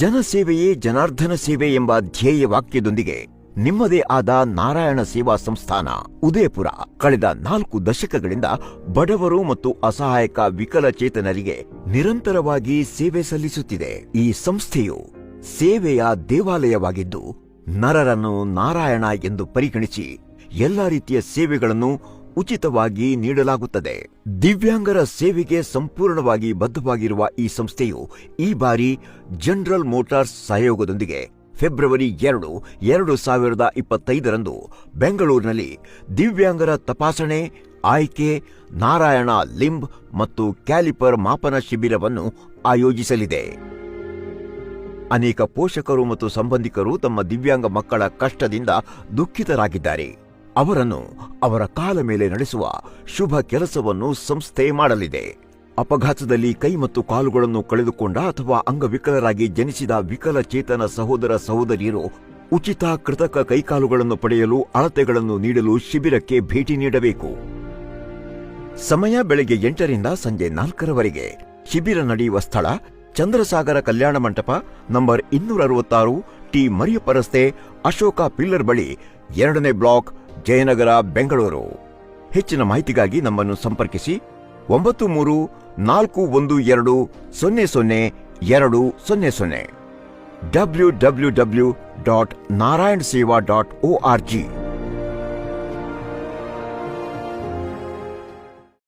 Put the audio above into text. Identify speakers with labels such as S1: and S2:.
S1: ಜನಸೇವೆಯೇ ಜನಾರ್ದನ ಸೇವೆ ಎಂಬ ಧ್ಯೇಯ ವಾಕ್ಯದೊಂದಿಗೆ ನಿಮ್ಮದೇ ಆದ ನಾರಾಯಣ ಸೇವಾ ಸಂಸ್ಥಾನ ಉದಯಪುರ ಕಳೆದ 4 ದಶಕಗಳಿಂದ ಬಡವರು ಮತ್ತು ಅಸಹಾಯಕ ವಿಕಲಚೇತನರಿಗೆ ನಿರಂತರವಾಗಿ ಸೇವೆ ಸಲ್ಲಿಸುತ್ತಿದೆ. ಈ ಸಂಸ್ಥೆಯು ಸೇವೆಯ ದೇವಾಲಯವಾಗಿದ್ದು ನರರನ್ನು ನಾರಾಯಣ ಎಂದು ಪರಿಗಣಿಸಿ ಎಲ್ಲಾ ರೀತಿಯ ಸೇವೆಗಳನ್ನು ಉಚಿತವಾಗಿ ನೀಡಲಾಗುತ್ತದೆ. ದಿವ್ಯಾಂಗರ ಸೇವೆಗೆ ಸಂಪೂರ್ಣವಾಗಿ ಬದ್ಧವಾಗಿರುವ ಈ ಸಂಸ್ಥೆಯು ಈ ಬಾರಿ ಜನರಲ್ ಮೋಟಾರ್ಸ್ ಸಹಯೋಗದೊಂದಿಗೆ ಫೆಬ್ರವರಿ 2, 2025ರಂದು ಬೆಂಗಳೂರಿನಲ್ಲಿ ದಿವ್ಯಾಂಗರ ತಪಾಸಣೆ, ಆಯ್ಕೆ, ನಾರಾಯಣ ಲಿಂಬ್ ಮತ್ತು ಕ್ಯಾಲಿಪರ್ ಮಾಪನ ಶಿಬಿರವನ್ನು ಆಯೋಜಿಸಲಿದೆ. ಅನೇಕ ಪೋಷಕರು ಮತ್ತು ಸಂಬಂಧಿಕರು ತಮ್ಮ ದಿವ್ಯಾಂಗ ಮಕ್ಕಳ ಕಷ್ಟದಿಂದ ದುಃಖಿತರಾಗಿದ್ದಾರೆ. ಅವರನ್ನು ಅವರ ಕಾಲ ಮೇಲೆ ನಡೆಸುವ ಶುಭ ಕೆಲಸವನ್ನು ಸಂಸ್ಥೆ ಮಾಡಲಿದೆ. ಅಪಘಾತದಲ್ಲಿ ಕೈ ಮತ್ತು ಕಾಲುಗಳನ್ನು ಕಳೆದುಕೊಂಡ ಅಥವಾ ಅಂಗವಿಕಲರಾಗಿ ಜನಿಸಿದ ವಿಕಲಚೇತನ ಸಹೋದರ ಸಹೋದರಿಯರು ಉಚಿತ ಕೃತಕ ಕೈಕಾಲುಗಳನ್ನು ಪಡೆಯಲು ಅಳತೆಗಳನ್ನು ನೀಡಲು ಶಿಬಿರಕ್ಕೆ ಭೇಟಿ ನೀಡಬೇಕು. ಸಮಯ ಬೆಳಗ್ಗೆ 8ರಿಂದ ಸಂಜೆ 4ರವರೆಗೆ. ಶಿಬಿರ ನಡೆಯುವ ಸ್ಥಳ ಚಂದ್ರಸಾಗರ ಕಲ್ಯಾಣ ಮಂಟಪ, ನಂಬರ್ 266, ಟಿ ಮರಿಯಪ್ಪ ರಸ್ತೆ, ಅಶೋಕ ಪಿಲ್ಲರ್ ಬಳಿ, 2ನೇ ಬ್ಲಾಕ್, ಜಯನಗರ, ಬೆಂಗಳೂರು. ಹೆಚ್ಚಿನ ಮಾಹಿತಿಗಾಗಿ ನಮ್ಮನ್ನು ಸಂಪರ್ಕಿಸಿ 9341200200 www.narayanseva.org